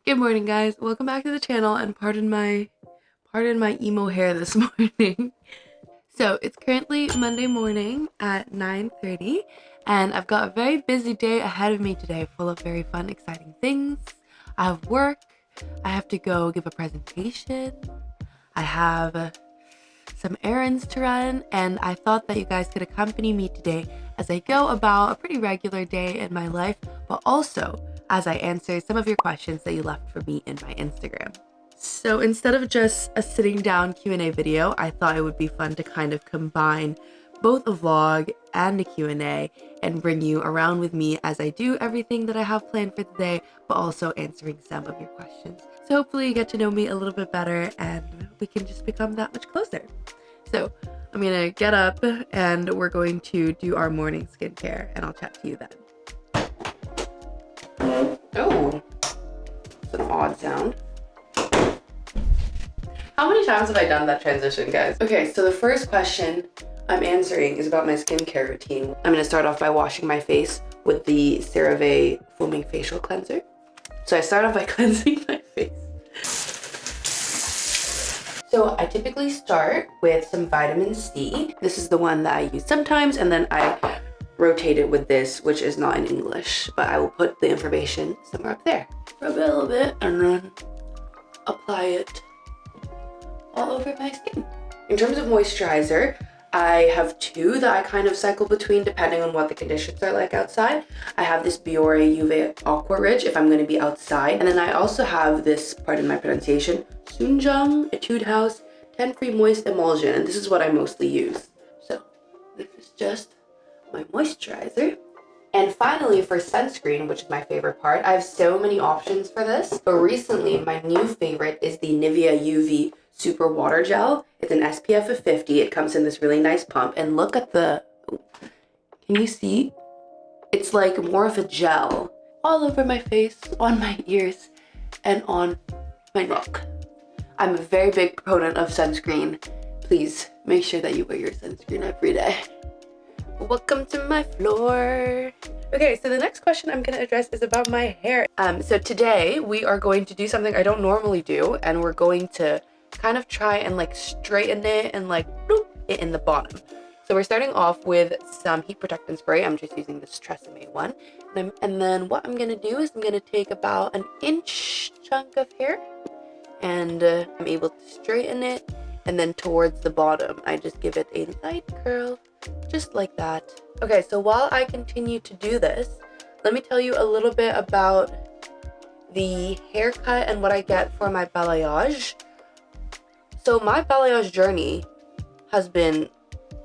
Good morning, guys. Welcome back to the channel, and pardon my emo hair this morning. So it's currently Monday morning at 9:30, and I've got a very busy day ahead of me today, full of very fun, exciting things. I have work. I have to go give a presentation. I have some errands to run, and I thought that you guys could accompany me today as I go about a pretty regular day in my life, but also as I answer some of your questions that you left for me in my Instagram. So instead of just a sitting down Q&A video, I thought it would be fun to kind of combine both a vlog and a Q&A and bring you around with me as I do everything that I have planned for today, but also answering some of your questions. So hopefully you get to know me a little bit better and we can just become that much closer. So I'm gonna get up and we're going to do our morning skincare, and I'll chat to you then. Oh, it's an odd sound. How many times have I done that transition, guys? Okay, so the first question I'm answering is about my skincare routine. I'm gonna start off by washing my face with the CeraVe Foaming Facial Cleanser. So I start off by cleansing my face. So I typically start with some vitamin C. This is the one that I use sometimes, and then I rotate it with this, which is not in English, but I will put the information somewhere up there. Rub it a little bit and then apply it all over my skin. In terms of moisturizer, I have two that I kind of cycle between depending on what the conditions are like outside. I have this Biore Juve Aqua Ridge if I'm going to be outside. And then I also have this, pardon my pronunciation, Sunjang Etude House 10 Free Moist Emulsion. And this is what I mostly use. So this is just my moisturizer. And finally, for sunscreen, which is my favorite part, I have so many options for this. But recently, my new favorite is the Nivea UV Super Water Gel. It's an SPF of 50. It comes in this really nice pump. And look at the, can you see? It's like more of a gel all over my face, on my ears, and on my neck. I'm a very big proponent of sunscreen. Please make sure that you wear your sunscreen every day. Welcome to my floor. Okay, so the next question I'm going to address is about my hair. So today we are going to do something I don't normally do, and we're going to kind of try and like straighten it and like bloop it in the bottom. So we're starting off with some heat protectant spray. I'm just using this Tresemme one. And then what I'm going to do is I'm going to take about an inch chunk of hair, and I'm able to straighten it. And then towards the bottom, I just give it a light curl, just like that. Okay, so while I continue to do this, let me tell you a little bit about the haircut and what I get for my balayage. So my balayage journey has been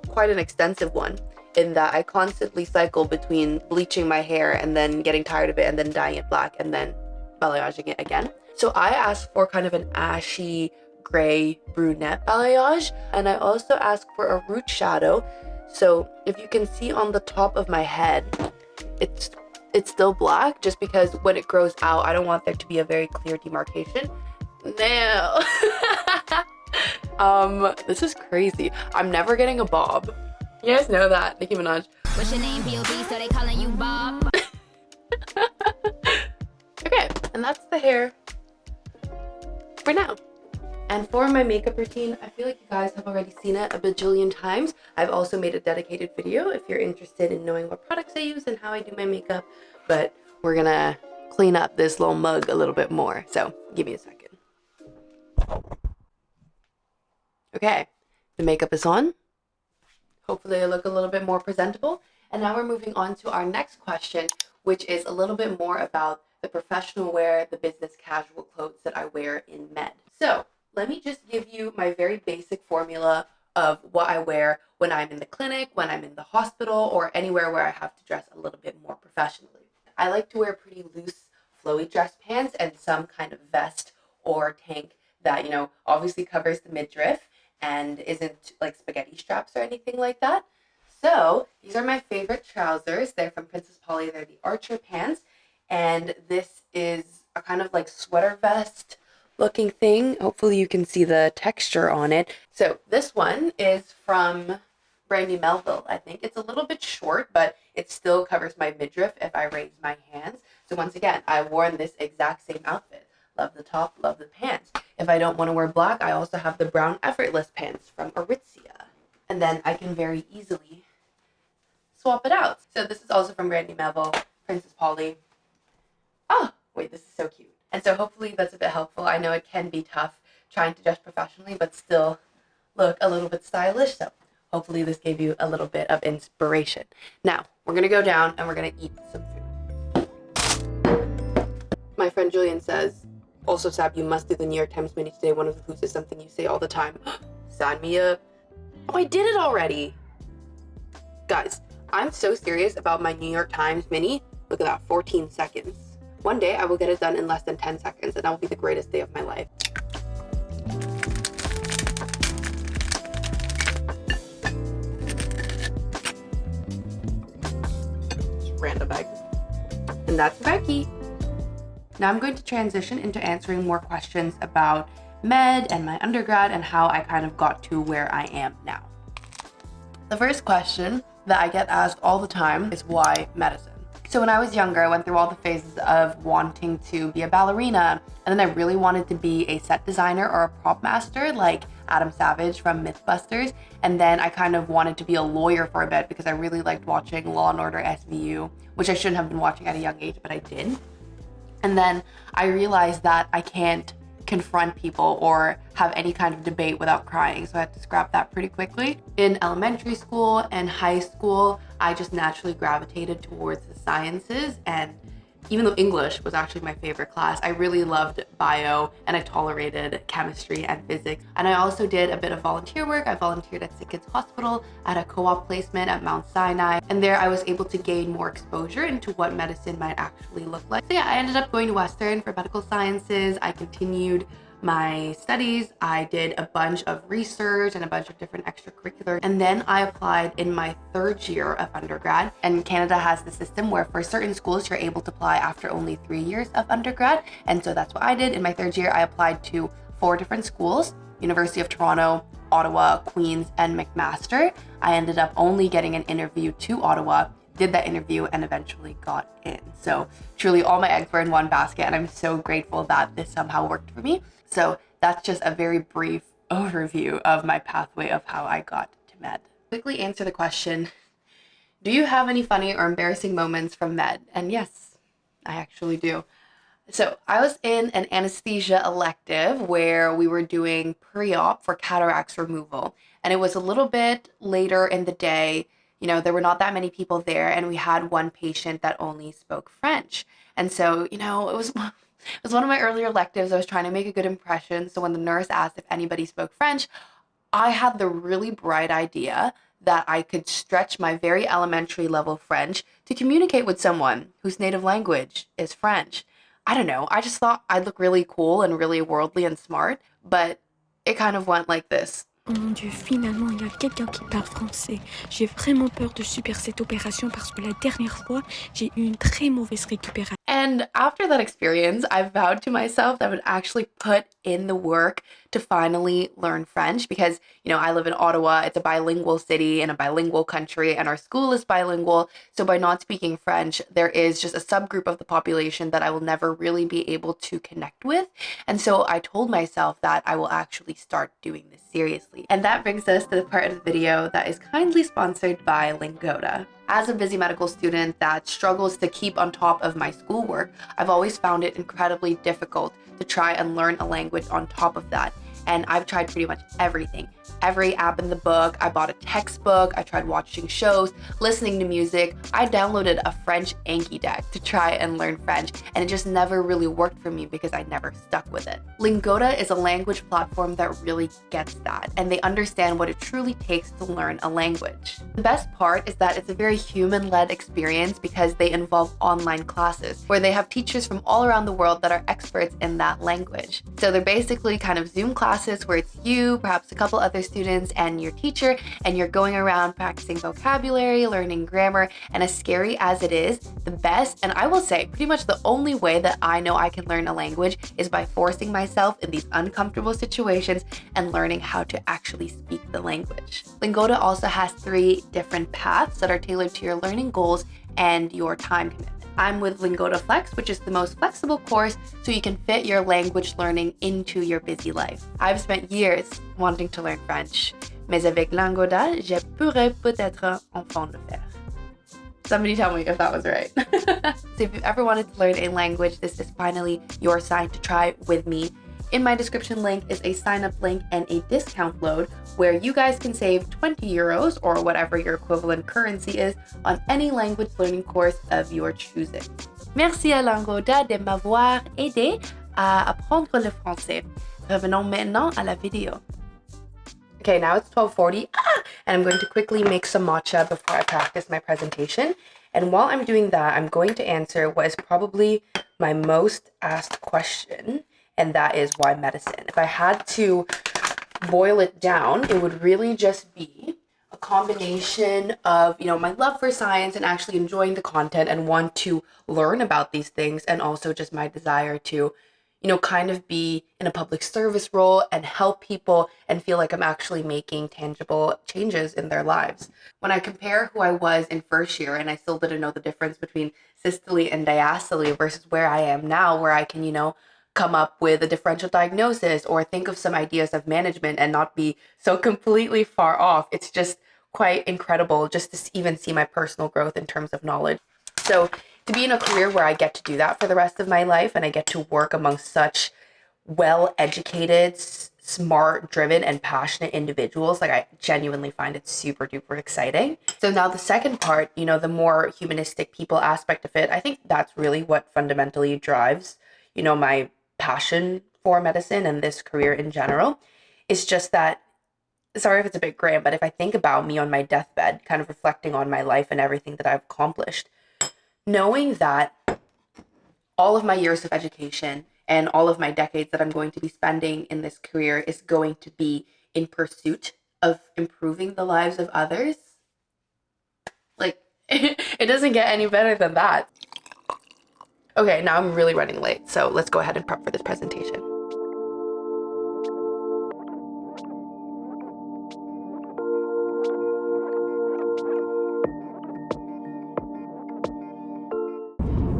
quite an extensive one, in that I constantly cycle between bleaching my hair and then getting tired of it and then dyeing it black and then balayaging it again. So I asked for kind of an ashy gray brunette balayage, and I also asked for a root shadow. So if you can see on the top of my head, it's still black, just because when it grows out, I don't want there to be a very clear demarcation. No. This is crazy. I'm never getting a bob. You guys know that, Nicki Minaj. What's your name, B.O.B., so they calling you Bob? Okay, and that's the hair for now. And for my makeup routine, I feel like you guys have already seen it a bajillion times. I've also made a dedicated video if you're interested in knowing what products I use and how I do my makeup. But we're gonna clean up this little mug a little bit more. So give me a second. Okay, the makeup is on. Hopefully I look a little bit more presentable. And now we're moving on to our next question, which is a little bit more about the professional wear, the business casual clothes that I wear in med. So let me just give you my very basic formula of what I wear when I'm in the clinic, when I'm in the hospital, or anywhere where I have to dress a little bit more professionally. I like to wear pretty loose, flowy dress pants and some kind of vest or tank that, obviously covers the midriff and isn't like spaghetti straps or anything like that. So these are my favorite trousers. They're from Princess Polly. They're the Archer pants. And this is a kind of like sweater vest looking thing. Hopefully you can see the texture on it. So this one is from Brandy Melville, I think. It's a little bit short, but it still covers my midriff if I raise my hands. So once again, I've worn this exact same outfit Love the top, love the pants. If I don't want to wear black, I also have the brown effortless pants from Aritzia. And then I can very easily swap it out. So this is also from Brandy Melville, Princess Polly. Oh, wait, this is so cute. And so hopefully that's a bit helpful. I know it can be tough trying to dress professionally, but still look a little bit stylish. So hopefully this gave you a little bit of inspiration. Now, we're gonna go down and we're gonna eat some food. My friend Julian says, also, Sab, you must do the New York Times mini today. One of the foods is something you say all the time. Sign me up. Oh, I did it already. Guys, I'm so serious about my New York Times mini. Look at that, 14 seconds. One day I will get it done in less than 10 seconds, and that will be the greatest day of my life. Just random bag. And that's brekkie. Now I'm going to transition into answering more questions about med and my undergrad and how I kind of got to where I am now. The first question that I get asked all the time is why medicine? So when I was younger, I went through all the phases of wanting to be a ballerina, and then I really wanted to be a set designer or a prop master like Adam Savage from Mythbusters, and then I kind of wanted to be a lawyer for a bit because I really liked watching Law & Order SVU, which I shouldn't have been watching at a young age, but I did. And then I realized that I can't confront people or have any kind of debate without crying, so I had to scrap that pretty quickly. In elementary school and high school, I just naturally gravitated towards the sciences, and even though English was actually my favorite class, I really loved bio and I tolerated chemistry and physics. And I also did a bit of volunteer work. I volunteered at Sick Kids Hospital, at a co-op placement at Mount Sinai, and there I was able to gain more exposure into what medicine might actually look like. So yeah, I ended up going to Western for medical sciences. I continued my studies. I did a bunch of research and a bunch of different extracurriculars. And then I applied in my third year of undergrad. And Canada has the system where for certain schools, you're able to apply after only 3 years of undergrad. And so that's what I did. In my third year, I applied to 4 different schools: University of Toronto, Ottawa, Queen's, and McMaster. I ended up only getting an interview to Ottawa, did that interview, and eventually got in. So truly all my eggs were in one basket, and I'm so grateful that this somehow worked for me. So that's just a very brief overview of my pathway of how I got to med. Quickly answer the question, do you have any funny or embarrassing moments from med? And yes, I actually do. So I was in an anesthesia elective where we were doing pre-op for cataracts removal. And it was a little bit later in the day. You know, there were not that many people there, and we had one patient that only spoke French. And so, you know, it was one of my earlier electives. I was trying to make a good impression. So when the nurse asked if anybody spoke French, I had the really bright idea that I could stretch my very elementary level French to communicate with someone whose native language is French. I don't know. I just thought I'd look really cool and really worldly and smart, but it kind of went like this. Oh mon Dieu, finalement, il y a quelqu'un qui parle français. J'ai vraiment peur de subir cette opération parce que la dernière fois, j'ai eu une très mauvaise récupération. And after that experience, I vowed to myself that I would actually put in the work to finally learn French because, you know, I live in Ottawa. It's a bilingual city and a bilingual country, and our school is bilingual. So by not speaking French, there is just a subgroup of the population that I will never really be able to connect with. And so I told myself that I will actually start doing this seriously. And that brings us to the part of the video that is kindly sponsored by Lingoda. As a busy medical student that struggles to keep on top of my schoolwork, I've always found it incredibly difficult to try and learn a language on top of that. And I've tried pretty much everything. Every app in the book. I bought a textbook. I tried watching shows, listening to music. I downloaded a French Anki deck to try and learn French, and it just never really worked for me because I never stuck with it. Lingoda is a language platform that really gets that, and they understand what it truly takes to learn a language. The best part is that it's a very human-led experience because they involve online classes where they have teachers from all around the world that are experts in that language. So they're basically kind of Zoom classes where it's you, perhaps a couple other students, and your teacher, and you're going around practicing vocabulary, learning grammar, and as scary as it is, the best, and I will say pretty much the only way that I know I can learn a language is by forcing myself in these uncomfortable situations and learning how to actually speak the language. Lingoda also has 3 different paths that are tailored to your learning goals and your time commitment. I'm with Lingoda Flex, which is the most flexible course so you can fit your language learning into your busy life. I've spent years wanting to learn French, mais avec Lingoda, je pourrais peut-être enfin le faire. Somebody tell me if that was right. So if you've ever wanted to learn a language, this is finally your sign to try with me. In my description link is a sign-up link and a discount code where you guys can save 20 euros or whatever your equivalent currency is on any language learning course of your choosing. Merci à Lingoda de m'avoir aidé à apprendre le français. Revenons maintenant à la vidéo. Okay, now it's 12:40, and I'm going to quickly make some matcha before I practice my presentation. And while I'm doing that, I'm going to answer what is probably my most asked question, and that is why medicine? If I had to boil it down, it would really just be a combination of, my love for science and actually enjoying the content and want to learn about these things, and also just my desire to, kind of be in a public service role and help people and feel like I'm actually making tangible changes in their lives. When I compare who I was in first year and I still didn't know the difference between systole and diastole versus where I am now, where I can, come up with a differential diagnosis or think of some ideas of management and not be so completely far off. It's just quite incredible just to even see my personal growth in terms of knowledge. So to be in a career where I get to do that for the rest of my life and I get to work among such well-educated, smart, driven, and passionate individuals, I genuinely find it super duper exciting. So now the second part, the more humanistic people aspect of it, I think that's really what fundamentally drives, my passion for medicine and this career in general. It's just that, sorry if it's a bit grand, but if I think about me on my deathbed, kind of reflecting on my life and everything that I've accomplished, knowing that all of my years of education and all of my decades that I'm going to be spending in this career is going to be in pursuit of improving the lives of others, it doesn't get any better than that. Okay, now I'm really running late, so let's go ahead and prep for this presentation.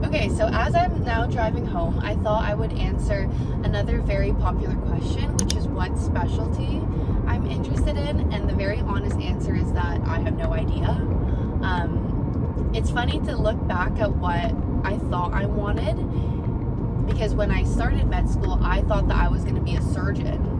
Okay, so as I'm now driving home, I thought I would answer another very popular question, which is what specialty I'm interested in, and the very honest answer is that I have no idea. It's funny to look back at what I thought I wanted, because when I started med school, I thought that I was going to be a surgeon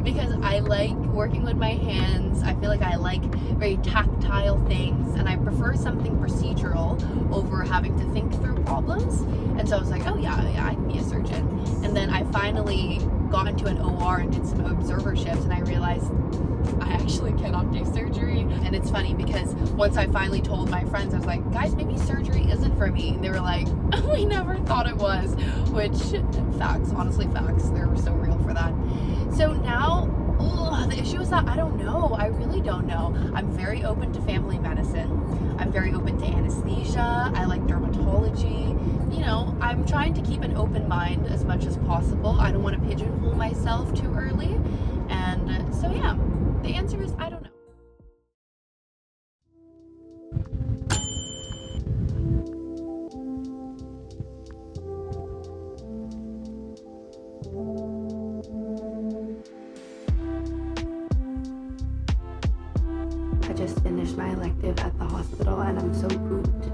because I like working with my hands. I feel like I like very tactile things, and I prefer something procedural over having to think through problems. And so I was like, oh yeah, I can be a surgeon. And then I finally got into an OR and did some observer shifts, and I realized I actually cannot do surgery. And it's funny because once I finally told my friends, I was like, guys, maybe surgery isn't for me. And they were like, we never thought it was, which facts, honestly facts, they're so real for that. So now, the issue is that I don't know. I really don't know. I'm very open to family medicine. I'm very open to anesthesia. I like dermatology. I'm trying to keep an open mind as much as possible. I don't want to pigeonhole myself too early. And so yeah, the answer is I don't know. I just finished my elective at the hospital and I'm so pooped.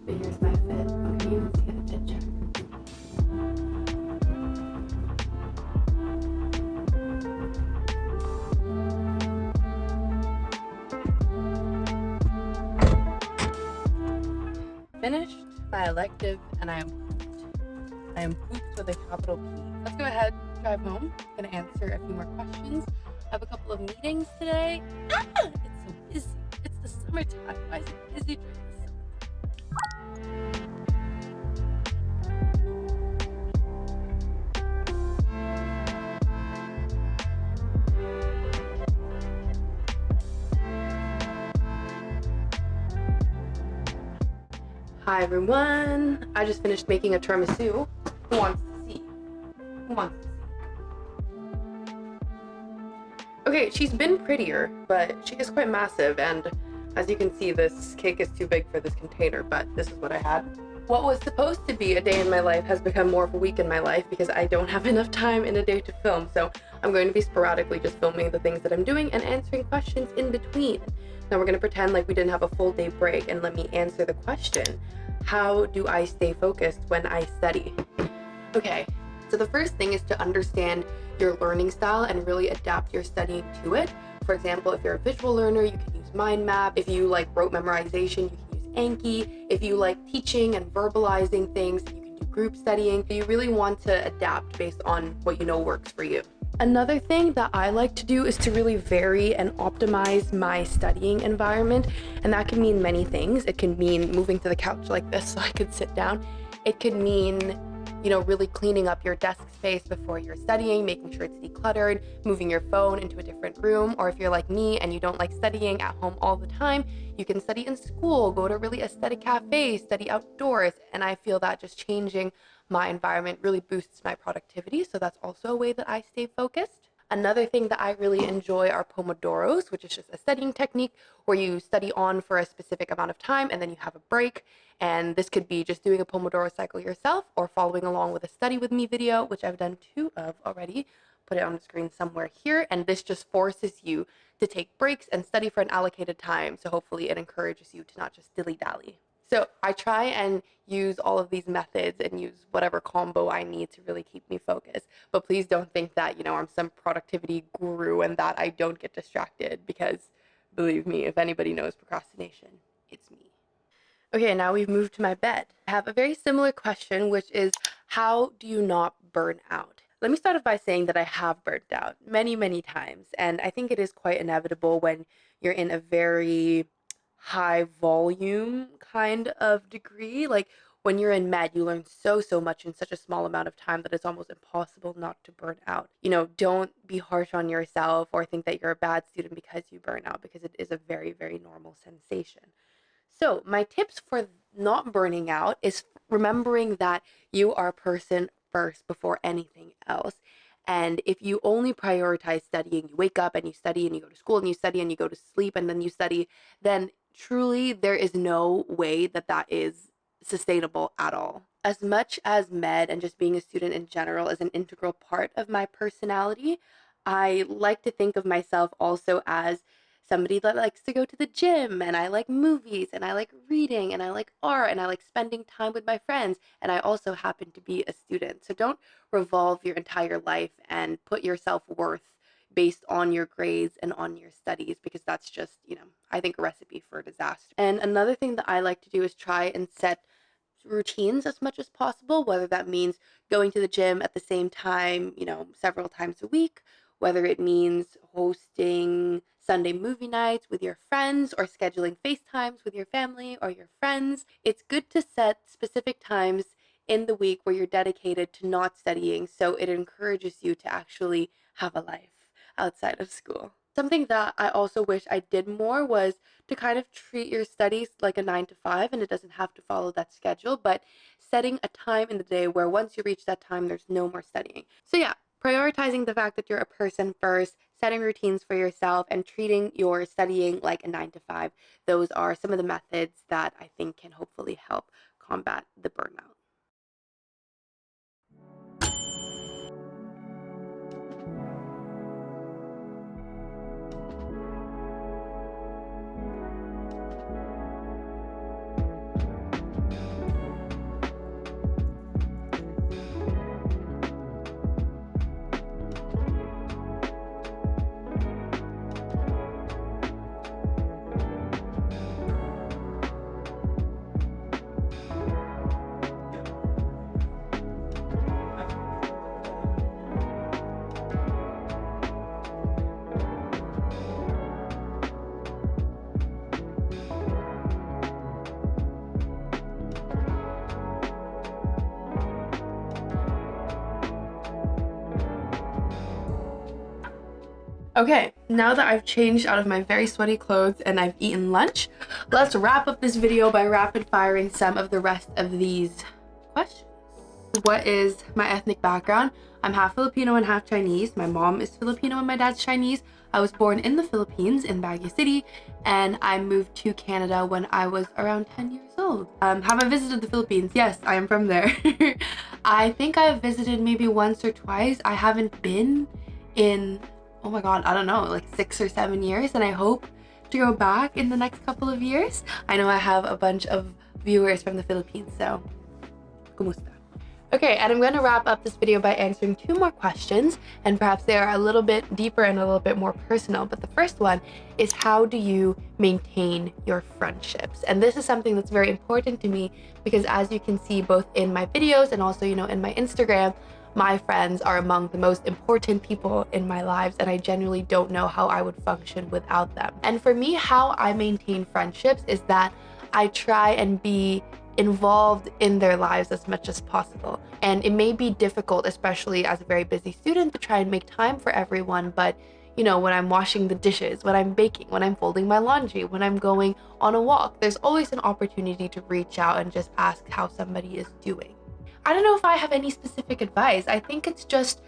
But here's my fit. Okay, let's get a fit check. Finished my elective and I am pooped. I am pooped with a capital P. Let's go ahead, drive home. I'm gonna answer a few more questions. I have a couple of meetings today. It's so busy. It's the summertime. Why is it busy during the Hi everyone. I just finished making a tiramisu. Who wants to see? Who wants to see? Okay, she's been prettier, but she is quite massive, and As you can see, this cake is too big for this container, but this is what I had. What was supposed to be a day in my life has become more of a week in my life because I don't have enough time in a day to film. So I'm going to be sporadically just filming the things that I'm doing and answering questions in between. Now we're going to pretend like we didn't have a full day break, and let me answer the question. How do I stay focused when I study? Okay, so the first thing is to understand your learning style and really adapt your studying to it. For example, if you're a visual learner, you can use mind map. If you like rote memorization, you can use Anki. If you like teaching and verbalizing things, you can do group studying. You really want to adapt based on what you know works for you. Another thing that I like to do is to really vary and optimize my studying environment. And that can mean many things. It can mean moving to the couch like this so I could sit down. It could mean, really cleaning up your desk space before you're studying, making sure it's decluttered, moving your phone into a different room. Or if you're like me and you don't like studying at home all the time, you can study in school, go to really aesthetic cafes, study outdoors. And I feel that just changing my environment really boosts my productivity. So that's also a way that I stay focused. Another thing that I really enjoy are pomodoros, which is just a studying technique where you study on for a specific amount of time and then you have a break. And this could be just doing a pomodoro cycle yourself or following along with a study with me video, which I've done 2 of already. Put it on the screen somewhere here. And this just forces you to take breaks and study for an allocated time. So hopefully it encourages you to not just dilly-dally. So I try and use all of these methods and use whatever combo I need to really keep me focused. But please don't think that, I'm some productivity guru and that I don't get distracted, because believe me, if anybody knows procrastination, it's me. Okay, now we've moved to my bed. I have a very similar question, which is, how do you not burn out? Let me start off by saying that I have burnt out many, many times. And I think it is quite inevitable when you're in a very high volume kind of degree. Like when you're in med, you learn so much in such a small amount of time that it's almost impossible not to burn out. Don't be harsh on yourself or think that you're a bad student because you burn out, because it is a very, very normal sensation. So my tips for not burning out is remembering that you are a person first before anything else. And if you only prioritize studying, you wake up and you study and you go to school and you study and you go to sleep and then you study, then truly there is no way that that is sustainable at all. As much as med and just being a student in general is an integral part of my personality, I like to think of myself also as somebody that likes to go to the gym, and I like movies, and I like reading, and I like art, and I like spending time with my friends, and I also happen to be a student. So don't revolve your entire life and put your self-worth based on your grades and on your studies, because that's just, I think a recipe for disaster. And another thing that I like to do is try and set routines as much as possible, whether that means going to the gym at the same time, several times a week, whether it means hosting Sunday movie nights with your friends or scheduling FaceTimes with your family or your friends. It's good to set specific times in the week where you're dedicated to not studying, so it encourages you to actually have a life outside of school. Something that I also wish I did more was to kind of treat your studies like a 9 to 5, and it doesn't have to follow that schedule, but setting a time in the day where once you reach that time, there's no more studying. So yeah, prioritizing the fact that you're a person first, setting routines for yourself, and treating your studying like a 9 to 5. Those are some of the methods that I think can hopefully help combat the burnout. Okay, now that I've changed out of my very sweaty clothes and I've eaten lunch, let's wrap up this video by rapid firing some of the rest of these questions. What is my ethnic background? I'm half Filipino and half Chinese. My mom is Filipino and my dad's Chinese. I was born in the Philippines in Baguio City, and I moved to Canada when I was around 10 years old. Have I visited the Philippines? Yes, I am from there. I think I've visited maybe once or twice. I haven't been in, oh my god, I don't know, like 6 or 7 years, and I hope to go back in the next couple of years. I know I have a bunch of viewers from the Philippines, so kumusta? Okay, and I'm going to wrap up this video by answering 2 more questions, and perhaps they are a little bit deeper and a little bit more personal. But the first one is, how do you maintain your friendships? And this is something that's very important to me because, as you can see both in my videos and also, in my Instagram, my friends are among the most important people in my lives, and I genuinely don't know how I would function without them. And for me, how I maintain friendships is that I try and be involved in their lives as much as possible. And it may be difficult, especially as a very busy student, to try and make time for everyone, but when I'm washing the dishes, when I'm baking, when I'm folding my laundry, when I'm going on a walk, there's always an opportunity to reach out and just ask how somebody is doing. I don't know if I have any specific advice. I think it's just,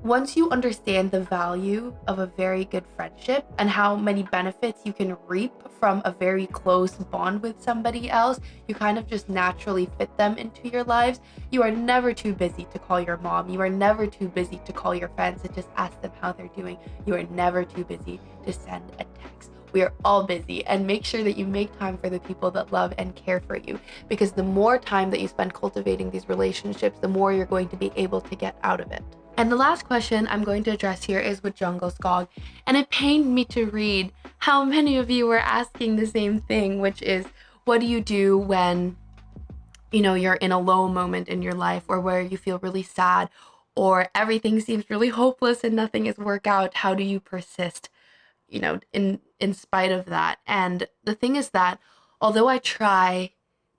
once you understand the value of a very good friendship and how many benefits you can reap from a very close bond with somebody else, you kind of just naturally fit them into your lives. You are never too busy to call your mom. You are never too busy to call your friends and just ask them how they're doing. You are never too busy to send a text. We are all busy, and make sure that you make time for the people that love and care for you, because the more time that you spend cultivating these relationships, the more you're going to be able to get out of it. And the last question I'm going to address here is with Jungle Skog, and it pained me to read how many of you were asking the same thing, which is, what do you do when you're in a low moment in your life, or where you feel really sad, or everything seems really hopeless and nothing is work out? How do you persist in spite of that? And the thing is that, although I try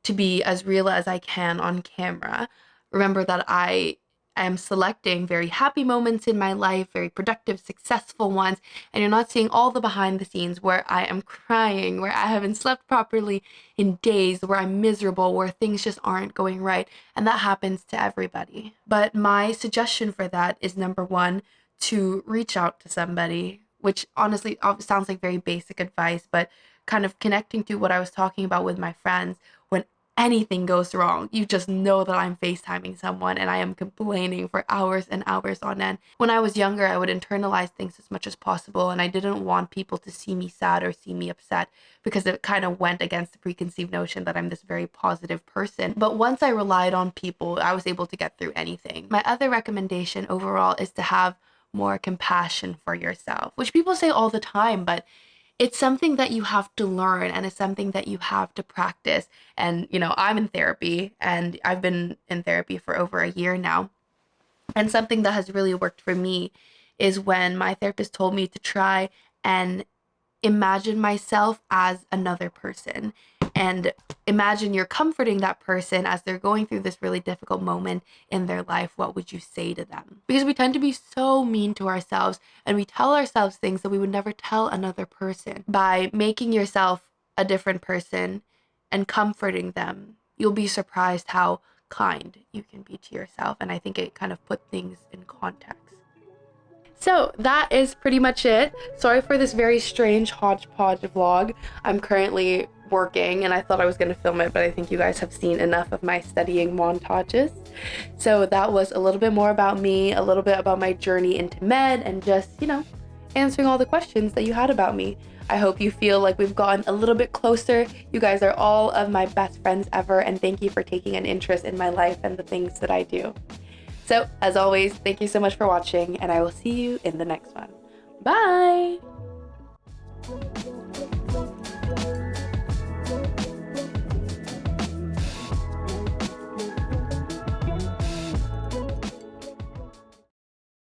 to be as real as I can on camera, remember that I am selecting very happy moments in my life, very productive, successful ones, and you're not seeing all the behind the scenes where I am crying, where I haven't slept properly in days, where I'm miserable, where things just aren't going right. And that happens to everybody. But my suggestion for that is, number one, to reach out to somebody, which honestly sounds like very basic advice, but kind of connecting to what I was talking about with my friends. When anything goes wrong, you just know that I'm FaceTiming someone and I am complaining for hours and hours on end. When I was younger, I would internalize things as much as possible, and I didn't want people to see me sad or see me upset, because it kind of went against the preconceived notion that I'm this very positive person. But once I relied on people, I was able to get through anything. My other recommendation overall is to have more compassion for yourself, which people say all the time, but it's something that you have to learn, and it's something that you have to practice. And, I'm in therapy, and I've been in therapy for over a year now. And something that has really worked for me is when my therapist told me to try and imagine myself as another person, and imagine you're comforting that person as they're going through this really difficult moment in their life. What would you say to them? Because we tend to be so mean to ourselves, and we tell ourselves things that we would never tell another person. By making yourself a different person and comforting them, you'll be surprised how kind you can be to yourself. And I think it kind of put things in context. So that is pretty much it. Sorry for this very strange hodgepodge vlog. I'm currently working, and I thought I was going to film it, but I think you guys have seen enough of my studying montages. So that was a little bit more about me, a little bit about my journey into med, and just, answering all the questions that you had about me. I hope you feel like we've gotten a little bit closer. You guys are all of my best friends ever, and thank you for taking an interest in my life and the things that I do. So, as always, thank you so much for watching, and I will see you in the next one. Bye!